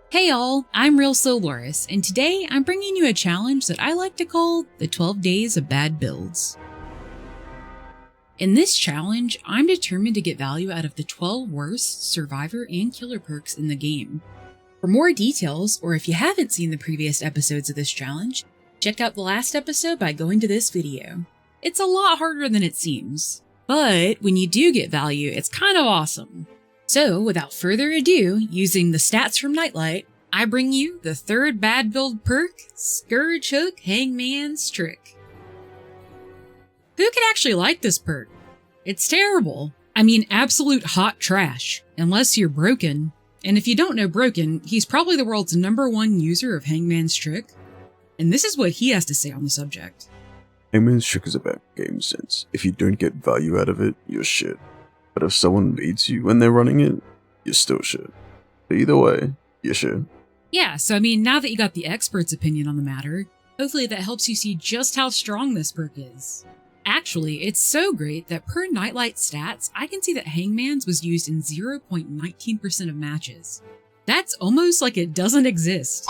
Hey all, I'm RealSlowLoris, and today I'm bringing you a challenge that I like to call the 12 Days of Bad Builds. In this challenge, I'm determined to get value out of the 12 worst survivor and killer perks in the game. For more details, or if you haven't seen the previous episodes of this challenge, check out the last episode by going to this video. It's a lot harder than it seems, but when you do get value, it's kind of awesome. So, without further ado, using the stats from Nightlight, I bring you the third bad build perk, Scourge Hook Hangman's Trick. Who could actually like this perk? It's terrible. I mean, absolute hot trash, unless you're Broken. And if you don't know Broken, he's probably the world's #1 user of Hangman's Trick. And this is what he has to say on the subject. Hangman's Trick is about game sense. If you don't get value out of it, you're shit. But if someone beats you when they're running it, you're still shit. But either way, you're shit. Yeah, so I mean, now that you got the expert's opinion on the matter, hopefully that helps you see just how strong this perk is. Actually, it's so great that per Nightlight stats, I can see that Hangman's was used in 0.19% of matches. That's almost like it doesn't exist.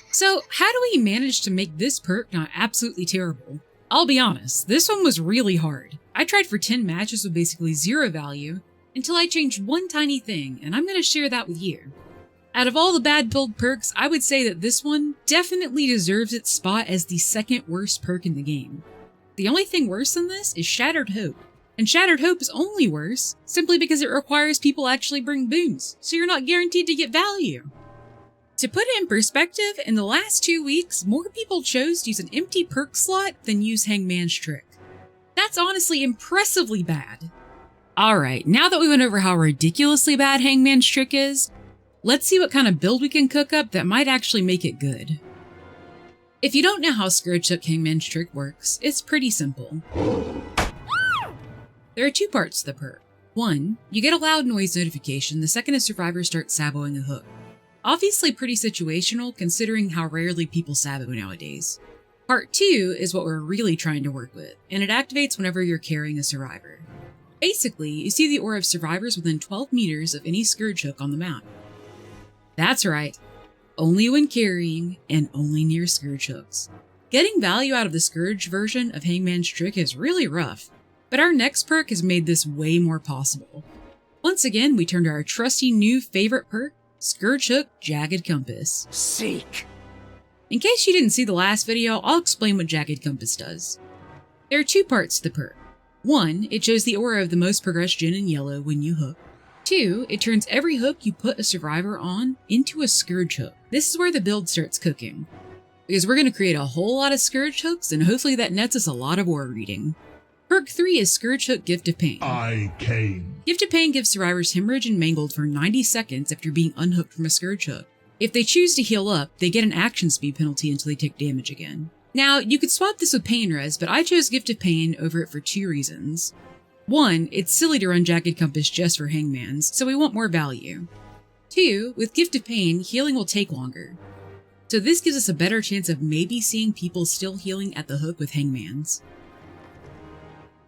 So how do we manage to make this perk not absolutely terrible? I'll be honest, this one was really hard. I tried for 10 matches with basically 0 value, until I changed one tiny thing, and I'm going to share that with you. Out of all the bad build perks, I would say that this one definitely deserves its spot as the second worst perk in the game. The only thing worse than this is Shattered Hope. And Shattered Hope is only worse simply because it requires people actually bring boons, so you're not guaranteed to get value. To put it in perspective, in the last 2 weeks, more people chose to use an empty perk slot than use Hangman's Trick. That's honestly impressively bad. Alright, now that we went over how ridiculously bad Hangman's Trick is, let's see what kind of build we can cook up that might actually make it good. If you don't know how Scourge Hook Hangman's Trick works, it's pretty simple. There are 2 parts to the perk. 1, you get a loud noise notification the second a survivor starts saboing a hook. Obviously pretty situational considering how rarely people sabo nowadays. Part 2 is what we're really trying to work with, and it activates whenever you're carrying a survivor. Basically, you see the aura of survivors within 12 meters of any Scourge Hook on the map. That's right, only when carrying and only near Scourge Hooks. Getting value out of the Scourge version of Hangman's Trick is really rough, but our next perk has made this way more possible. Once again, we turn to our trusty new favorite perk, Scourge Hook Jagged Compass. Seek! In case you didn't see the last video, I'll explain what Jagged Compass does. There are 2 parts to the perk. 1, it shows the aura of the most progressed gen in yellow when you hook. 2, it turns every hook you put a survivor on into a Scourge Hook. This is where the build starts cooking, because we're going to create a whole lot of Scourge Hooks and hopefully that nets us a lot of aura reading. Perk 3 is Scourge Hook Gift of Pain. I came. Gift of Pain gives survivors hemorrhage and mangled for 90 seconds after being unhooked from a Scourge Hook. If they choose to heal up, they get an action speed penalty until they take damage again. Now, you could swap this with Pain Res, but I chose Gift of Pain over it for 2 reasons. 1, it's silly to run Jagged Compass just for Hangman's, so we want more value. 2, with Gift of Pain, healing will take longer. So this gives us a better chance of maybe seeing people still healing at the hook with Hangman's.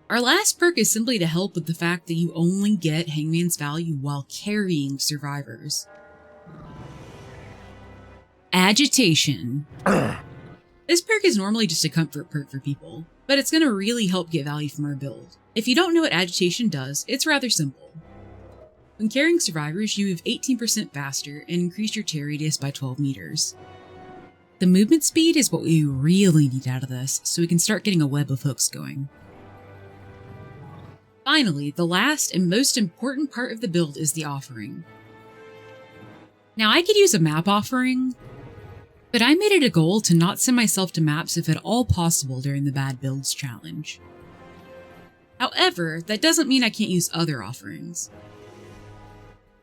Our last perk is simply to help with the fact that you only get Hangman's value while carrying survivors. Agitation. This perk is normally just a comfort perk for people, but it's going to really help get value from our build. If you don't know what Agitation does, it's rather simple. When carrying survivors, you move 18% faster and increase your tear radius by 12 meters. The movement speed is what we really need out of this, so we can start getting a web of hooks going. Finally, the last and most important part of the build is the offering. Now, I could use a map offering, but I made it a goal to not send myself to maps if at all possible during the Bad Builds challenge. However, that doesn't mean I can't use other offerings.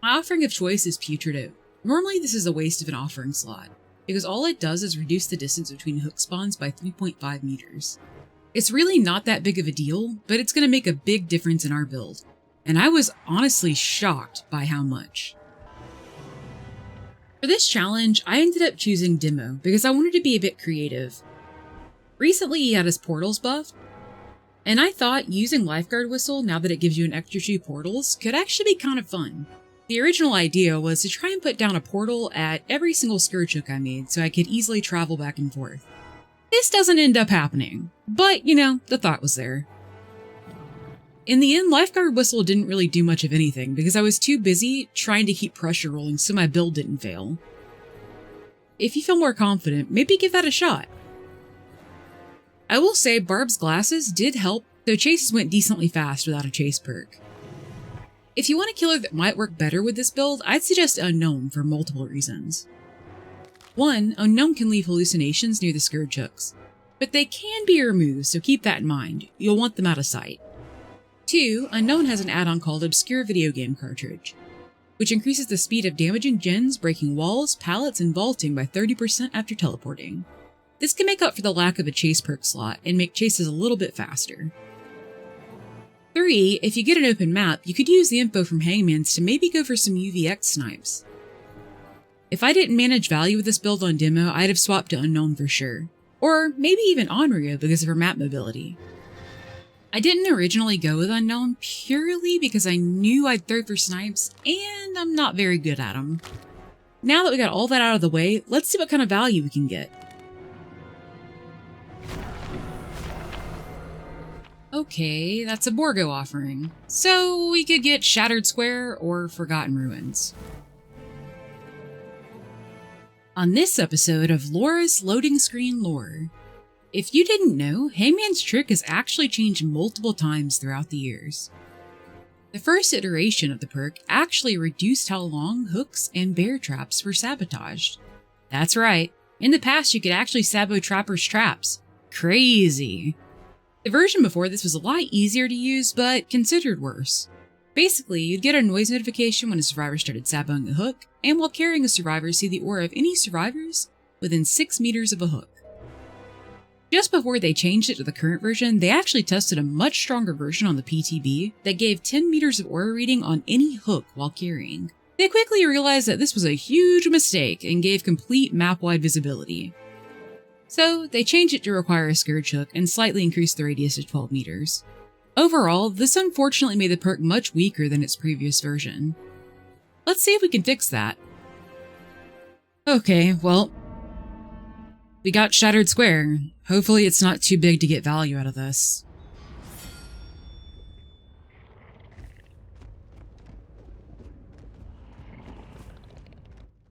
My offering of choice is Putrid Oak. Normally this is a waste of an offering slot, because all it does is reduce the distance between hook spawns by 3.5 meters. It's really not that big of a deal, but it's going to make a big difference in our build, and I was honestly shocked by how much. For this challenge, I ended up choosing Demo because I wanted to be a bit creative. Recently he had his portals buffed, and I thought using Lifeguard Whistle now that it gives you an extra 2 portals could actually be kind of fun. The original idea was to try and put down a portal at every single scourge hook I made so I could easily travel back and forth. This doesn't end up happening, but you know, the thought was there. In the end, Lifeguard Whistle didn't really do much of anything because I was too busy trying to keep pressure rolling so my build didn't fail. If you feel more confident, maybe give that a shot. I will say Barb's glasses did help, though chases went decently fast without a chase perk. If you want a killer that might work better with this build, I'd suggest Unknown for multiple reasons. 1, Unknown can leave hallucinations near the scourge hooks, but they can be removed, so keep that in mind. You'll want them out of sight. 2, Unknown has an add-on called Obscure Video Game Cartridge, which increases the speed of damaging gens, breaking walls, pallets, and vaulting by 30% after teleporting. This can make up for the lack of a chase perk slot and make chases a little bit faster. 3, if you get an open map, you could use the info from Hangman's to maybe go for some UVX snipes. If I didn't manage value with this build on demo, I'd have swapped to Unknown for sure. Or maybe even Onryo because of her map mobility. I didn't originally go with Unknown purely because I knew I'd throw for snipes, and I'm not very good at them. Now that we got all that out of the way, let's see what kind of value we can get. Okay, that's a Borgo offering, so we could get Shattered Square or Forgotten Ruins. On this episode of Loris Loading Screen Lore, if you didn't know, Hangman's trick has actually changed multiple times throughout the years. The first iteration of the perk actually reduced how long hooks and bear traps were sabotaged. That's right, in the past you could actually sabo trappers' traps. Crazy! The version before this was a lot easier to use, but considered worse. Basically, you'd get a noise notification when a survivor started saboing a hook, and while carrying a survivor, see the aura of any survivors within 6 meters of a hook. Just before they changed it to the current version, they actually tested a much stronger version on the PTB that gave 10 meters of aura reading on any hook while carrying. They quickly realized that this was a huge mistake and gave complete map-wide visibility. So they changed it to require a scourge hook and slightly increased the radius to 12 meters. Overall, this unfortunately made the perk much weaker than its previous version. Let's see if we can fix that. Okay, well, we got Shattered Square. Hopefully it's not too big to get value out of this.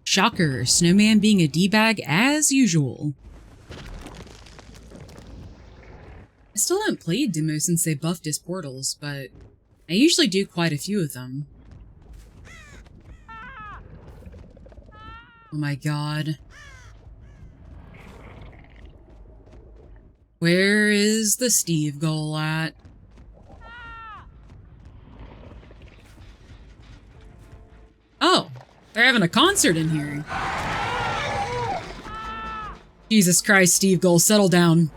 Shocker, Snowman being a D-bag as usual. I still haven't played Demo since they buffed his portals, but I usually do quite a few of them. Oh my god. Where is the Steve goal at? Oh, they're having a concert in here. Jesus Christ, Steve goal, settle down.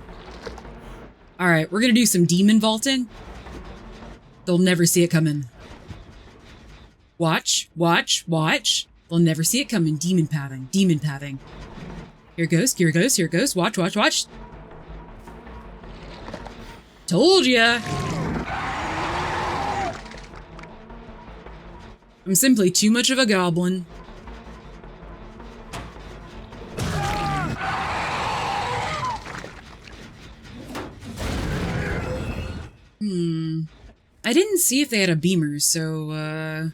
Alright, we're gonna do some demon vaulting. They'll never see it coming. Watch, watch, watch. They'll never see it coming. Demon pathing, demon pathing. Here goes, here goes, here goes. Watch, watch, watch. Told ya! I'm simply too much of a goblin. I didn't see if they had a beamer, so,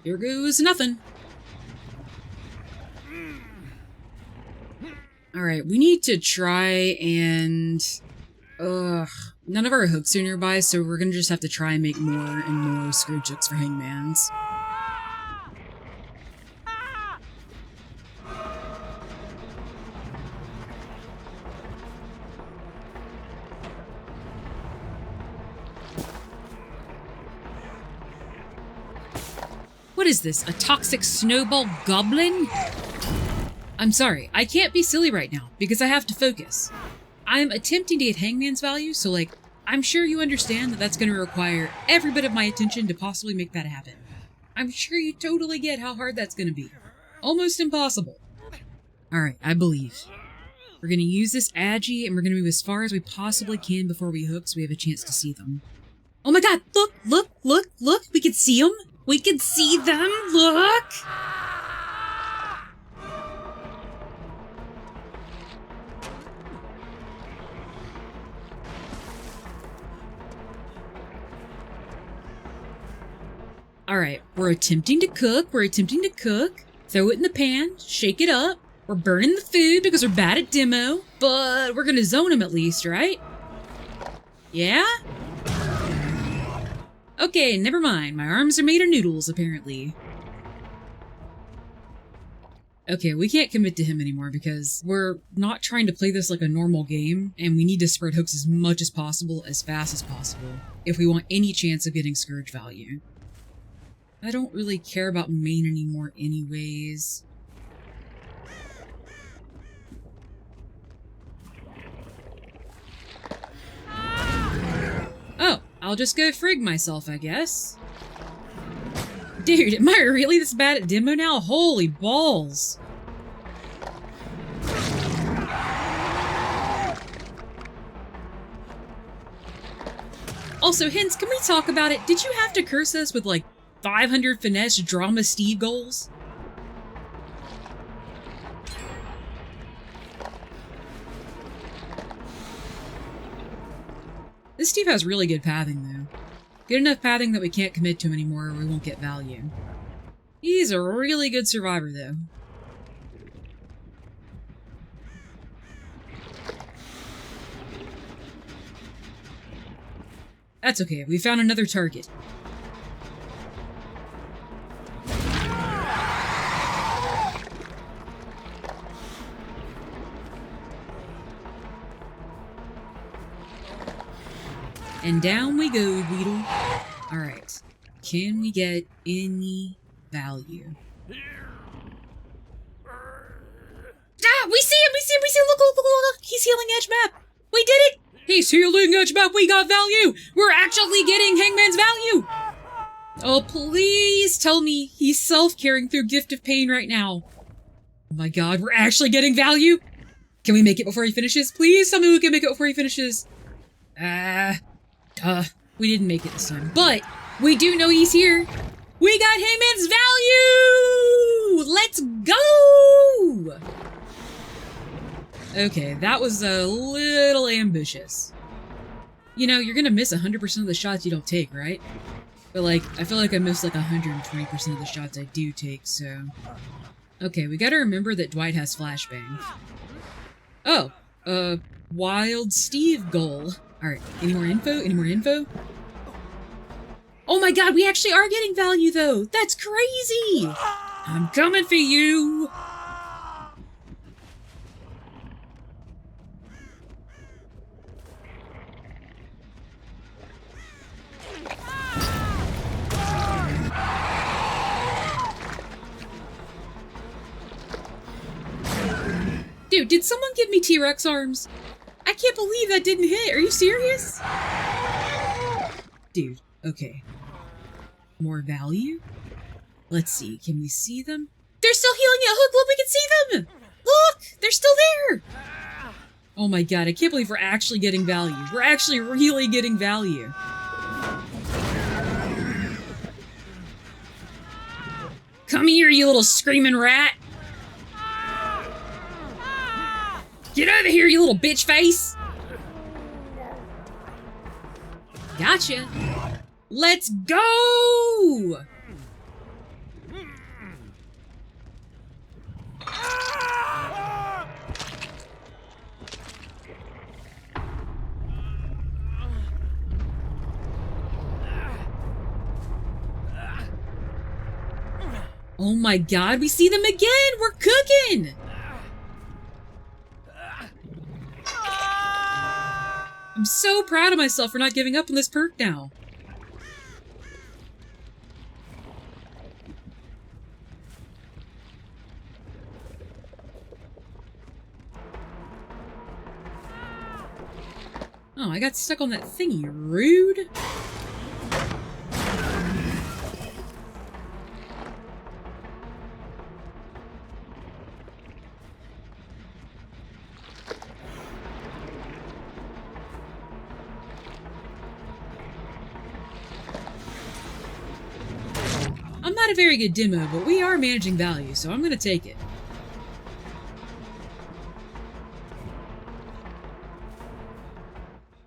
here goes nothing. Alright, we need to try and... none of our hooks are nearby, so we're gonna just have to try and make more and more scourge hooks for Hangman's. What is this, a toxic snowball goblin? I'm sorry, I can't be silly right now, because I have to focus. I'm attempting to get Hangman's value, so like, I'm sure you understand that that's going to require every bit of my attention to possibly make that happen. I'm sure you totally get how hard that's going to be. Almost impossible. Alright, I believe. We're going to use this Agi, and we're going to move as far as we possibly can before we hook so we have a chance to see them. Oh my god, look, look, look, look, we can see them! We can see them! Look! Alright, we're attempting to cook. Throw it in the pan, shake it up. We're burning the food because we're bad at demo, but we're gonna zone them at least, right? Yeah? Okay, never mind. My arms are made of noodles, apparently. Okay, we can't commit to him anymore because we're not trying to play this like a normal game, and we need to spread hooks as much as possible, as fast as possible, if we want any chance of getting Scourge value. I don't really care about main anymore anyways. Oh, I'll just go frig myself, I guess. Dude, am I really this bad at demo now? Holy balls! Also, Hints, can we talk about it? Did you have to curse us with like 500 finesse drama Steve goals? This Steve has really good pathing, though. Good enough pathing that we can't commit to him anymore or we won't get value. He's a really good survivor, though. That's okay, we found another target. And down we go, Weedle. Alright. Can we get any value? Ah! We see him! Look! He's healing edge map! We did it! He's healing edge map! We got value! We're actually getting Hangman's value! Oh, please tell me he's self-caring through Gift of Pain right now. Oh my god, we're actually getting value? Can we make it before he finishes? Please tell me we can make it before he finishes. We didn't make it this time, but we do know he's here. We got Hangman's value! Let's go! Okay, that was a little ambitious. You know, you're gonna miss 100% of the shots you don't take, right? But like, I feel like I missed like 120% of the shots I do take, so... Okay, we gotta remember that Dwight has flashbang. Oh, Wild Steve goal. Alright, any more info? Oh my god, we actually are getting value though! That's crazy! I'm coming for you! Dude, did someone give me T-Rex arms? I can't believe that didn't hit. Are you serious? Dude, okay. More value? Let's see. Can we see them? They're still healing at hook. Look, we can see them. Look, they're still there. Oh my god, I can't believe we're actually getting value. We're actually really getting value. Come here, you little screaming rat. Get out of here, you little bitch face! Gotcha. Let's go! Oh my god, we see them again! We're cooking! I'm so proud of myself for not giving up on this perk now. Oh, I got stuck on that thingy. Rude. I'm not a very good demo, but we are managing value, so I'm gonna take it.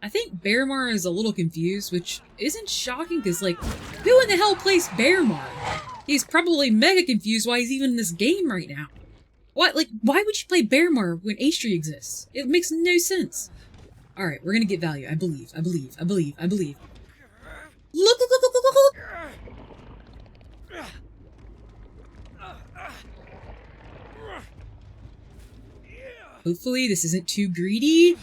I think Bearmar is a little confused, which isn't shocking because, like, who in the hell plays Bearmar? He's probably mega confused why he's even in this game right now. What? Like, why would you play Bearmar when H3 exists? It makes no sense. Alright, we're gonna get value. I believe. Look! Hopefully this isn't too greedy.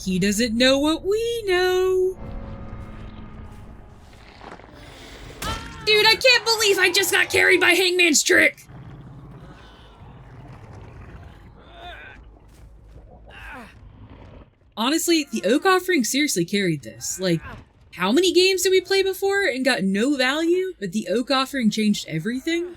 He doesn't know what we know. Dude, I can't believe I just got carried by Hangman's trick. Honestly, the Oak Offering seriously carried this. Like, how many games did we play before and got no value, but the Oak Offering changed everything?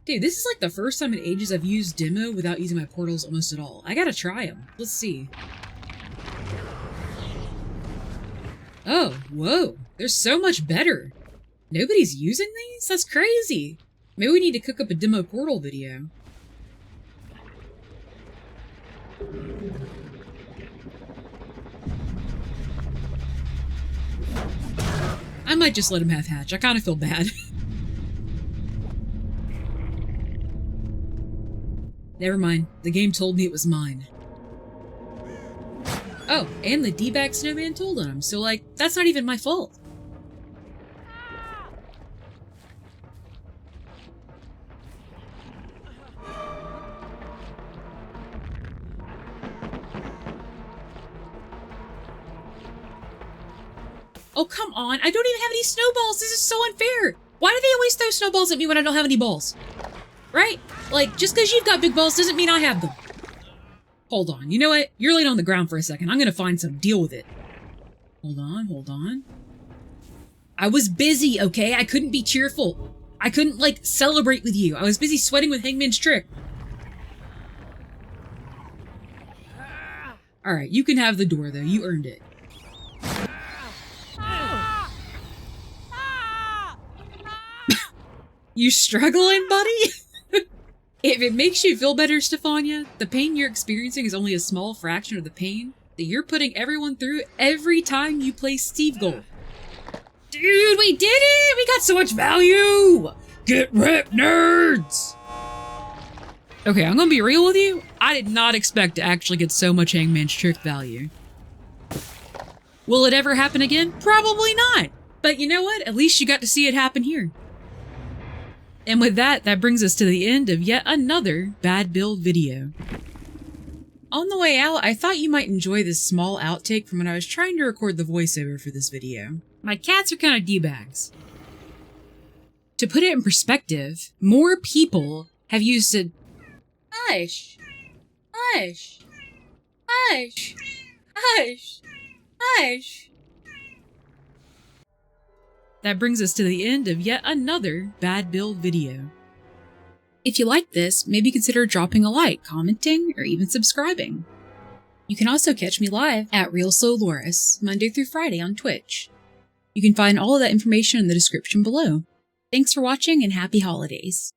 Dude, this is like the first time in ages I've used demo without using my portals almost at all. I gotta try them. Let's see. Oh, whoa. They're so much better. Nobody's using these? That's crazy. Maybe we need to cook up a demo portal video. I might just let him have hatch. I kind of feel bad. Never mind. The game told me it was mine. Oh, and the D-bag snowman told on him, so like, that's not even my fault. Oh, come on. I don't even have any snowballs. This is so unfair. Why do they always throw snowballs at me when I don't have any balls? Right? Like, just because you've got big balls doesn't mean I have them. Hold on. You know what? You're laying on the ground for a second. I'm gonna find some. Deal with it. Hold on. I was busy, okay? I couldn't be cheerful. I couldn't, like, celebrate with you. I was busy sweating with Hangman's trick. Alright, you can have the door, though. You earned it. You struggling, buddy? If it makes you feel better, Stefania, the pain you're experiencing is only a small fraction of the pain that you're putting everyone through every time you play Steve Gold. Dude, we did it! We got so much value! Get ripped, nerds! Okay, I'm gonna be real with you. I did not expect to actually get so much Hangman's trick value. Will it ever happen again? Probably not. But you know what? At least you got to see it happen here. And with that, that brings us to the end of yet another bad build video. On the way out, I thought you might enjoy this small outtake from when I was trying to record the voiceover for this video. My cats are kind of D-bags. To put it in perspective, more people have used a hush, hush, hush, hush, hush. That brings us to the end of yet another bad build video. If you liked this, maybe consider dropping a like, commenting, or even subscribing. You can also catch me live at RealSlowLoris, Monday through Friday on Twitch. You can find all of that information in the description below. Thanks for watching and happy holidays.